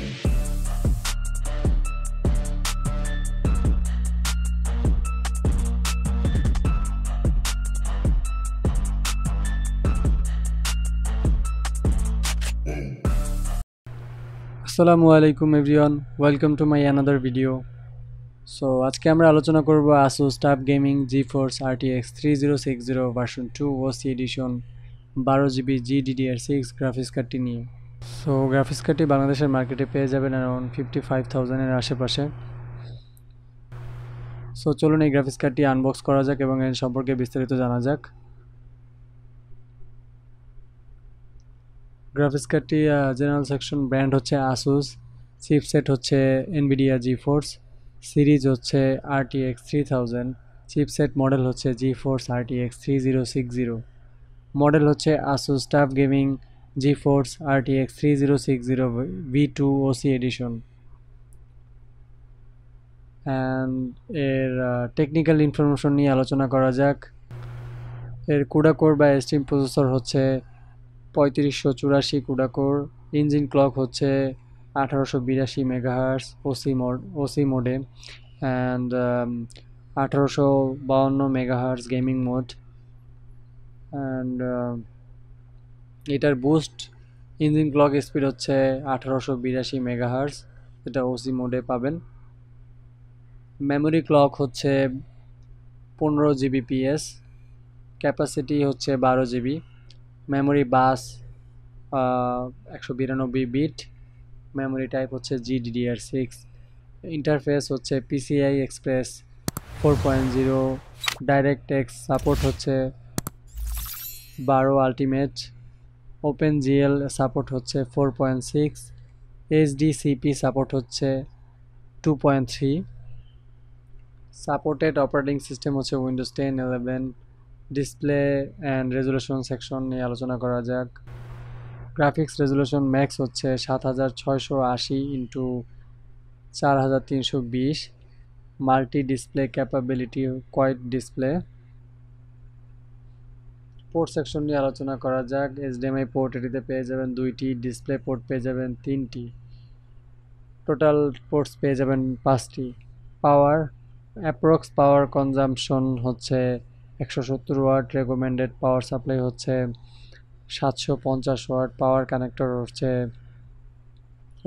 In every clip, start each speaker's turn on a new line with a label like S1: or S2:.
S1: আসসালামু আলাইকুম everyone, welcome to my another video. So আজকে আমরা আলোচনা করব ASUS TUF Gaming GeForce RTX 3060 version 2 OC edition 12GB GDDR6 graphics কার্ডটি নিয়ে। সো গ্রাফিক্স কার্ডটি বাংলাদেশের মার্কেটে পেয়ে যাবেন অ্যারাউন্ড 55,000-এর আশেপাশে। সো চলুন এই গ্রাফিক্স কার্ডটি আনবক্স করা যাক এবং এর সম্পর্কে বিস্তারিত জানা যাক। গ্রাফিক্স কার্ডটি জেনারেল সেকশন ব্র্যান্ড হচ্ছে ASUS, চিপসেট হচ্ছে NVIDIA GeForce, সিরিজ হচ্ছে RTX 3000, চিপসেট মডেল হচ্ছে GeForce RTX 3060, মডেল হচ্ছে ASUS TUF Gaming GeForce RTX 3060 V2 OC edition. And এর টেকনিক্যাল ইনফরমেশন নিয়ে আলোচনা করা যাক। এর কুডা কোর বা স্টিম প্রসেসর হচ্ছে 3584 কুডা কোর, ইঞ্জিন ক্লক হচ্ছে 1882 মেগাহার্স ওসি মোডে and 1852 megahertz gaming mode. And এটার বুস্ট ইঞ্জিন ক্লক স্পিড হচ্ছে 1882 মেগাহার্স, এটা ওসি মোডে পাবেন। মেমোরি ক্লক হচ্ছে 15 GBps, ক্যাপাসিটি হচ্ছে 12 GB, মেমোরি বাস 192 বিট, মেমোরি টাইপ হচ্ছে GDDR6, ইন্টারফেস হচ্ছে PCI Express 4.0, DirectX সাপোর্ট হচ্ছে 12 আলটিমেট, OpenGL সাপোর্ট হচ্ছে 4.6, HDCP সাপোর্ট হচ্ছে 2.3, সাপোর্টেড অপারেটিং সিস্টেম হচ্ছে Windows 10, 11। Display and resolution section নিয়ে আলোচনা করা যাক। গ্রাফিক্স রেজুলেশন ম্যাক্স হচ্ছে 7680x4320, multi display capability quad display. Port section নিয়ে আলোচনা করা যাক। HDMI পোর্ট এটিতে পেয়ে যাবেন 2টি, ডিসপ্লে পোর্ট পেয়ে যাবেন 3টি, টোটাল পোর্টস পেয়ে যাবেন 5টি। পাওয়ার অ্যাপ্রক্স পাওয়ার কনজাম্পশন হচ্ছে 170 ওয়াট, রেকমেন্ডেড পাওয়ার সাপ্লাই হচ্ছে 750 ওয়াট, পাওয়ার কানেক্টর হচ্ছে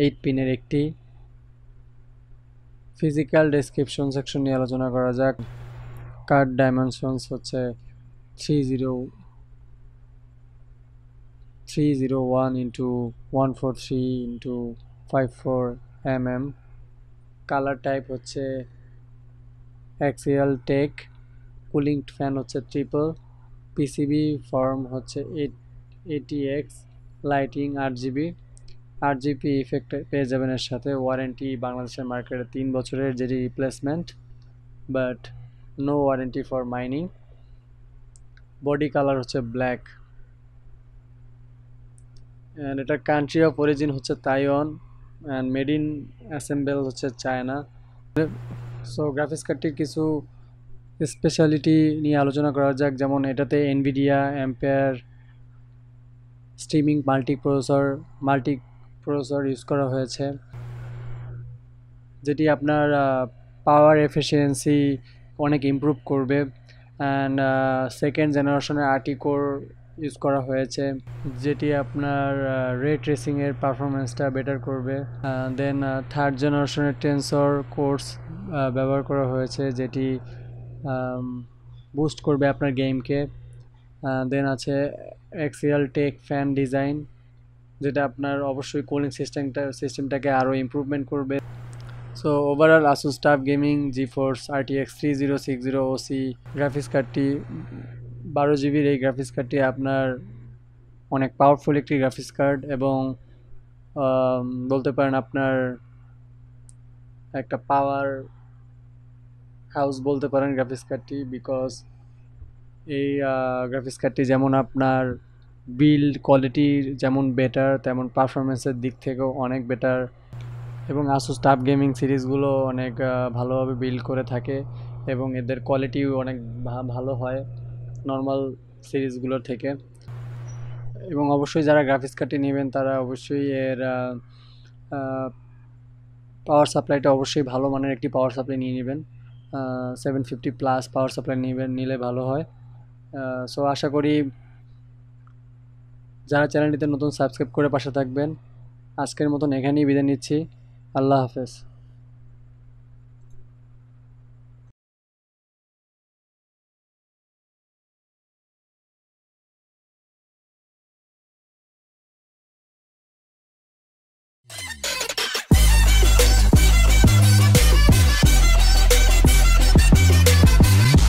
S1: 8 পিনের একটি। ফিজিক্যাল ডেসক্রিপশন সেকশন নিয়ে আলোচনা করা যাক। কার্ড ডাইমেনশনস হচ্ছে 301x143x54 mm, কালার টাইপ হচ্ছে অ্যাক্সিয়াল টেক, কুলিং ফ্যান হচ্ছে ট্রিপল, পিসিবি ফর্ম হচ্ছে ATX, লাইটিং 8GB ইফেক্ট পেয়ে যাবেন এর সাথে। ওয়ারেন্টি বাংলাদেশের মার্কেটে 3 বছরের, যেটি replacement, but no warranty for mining. Body colour হচ্ছে ব্ল্যাক অ্যান্ড এটার কান্ট্রি অফ অরিজিন হচ্ছে Taiwan and made in assemble হচ্ছে চায়না। সো গ্রাফিক্স কার্ডটির কিছু স্পেশালিটি নিয়ে আলোচনা করা যাক, যেমন এটাতে NVIDIA Ampere streaming multi processor use করা হয়েছে, যেটি আপনার পাওয়ার এফিসিয়েন্সি অনেক ইমপ্রুভ করবে। অ্যান্ড সেকেন্ড জেনারেশনের RT কোর ইউজ করা হয়েছে, যেটি আপনার রে ট্রেসিংয়ের পারফরমেন্সটা বেটার করবে। দেন থার্ড জেনারেশনের টেনসর কোর্স ব্যবহার করা হয়েছে, যেটি বুস্ট করবে আপনার গেমকে। দেন আছে অ্যাক্সিয়াল টেক ফ্যান ডিজাইন, যেটা আপনার অবশ্যই কুলিং সিস্টেমটাকে আরও ইমপ্রুভমেন্ট করবে। So overall ASUS TUF Gaming GeForce RTX 3060 OC graphics কার্ডটি 12GB এই গ্রাফিক্স কার্ডটি আপনার অনেক পাওয়ারফুল একটি গ্রাফিক্স কার্ড এবং বলতে পারেন আপনার একটা পাওয়ার হাউস বলতে পারেন গ্রাফিক্স কার্ডটি, বিকজ এই গ্রাফিক্স কার্ডটি যেমন আপনার বিল্ড কোয়ালিটি যেমন বেটার, তেমন পারফরমেন্সের দিক থেকেও অনেক বেটার। এবং ASUS TUF Gaming সিরিজগুলো অনেক ভালোভাবে বিল্ড করে থাকে এবং এদের কোয়ালিটিও অনেক ভালো হয় নর্মাল সিরিজগুলোর থেকে। এবং অবশ্যই যারা গ্রাফিক্স কার্ডটি নেবেন তারা অবশ্যই এর পাওয়ার সাপ্লাইটা অবশ্যই ভালো মানের একটি পাওয়ার সাপ্লাই নিয়ে নেবেন, 750+ পাওয়ার সাপ্লাই নিলে ভালো হয়। সো আশা করি যারা চ্যানেলটিতে নতুন সাবস্ক্রাইব করে পাশে থাকবেন। আজকের মতন এখানেই বিদায় নিচ্ছি। আল্লাহ হাফেজ।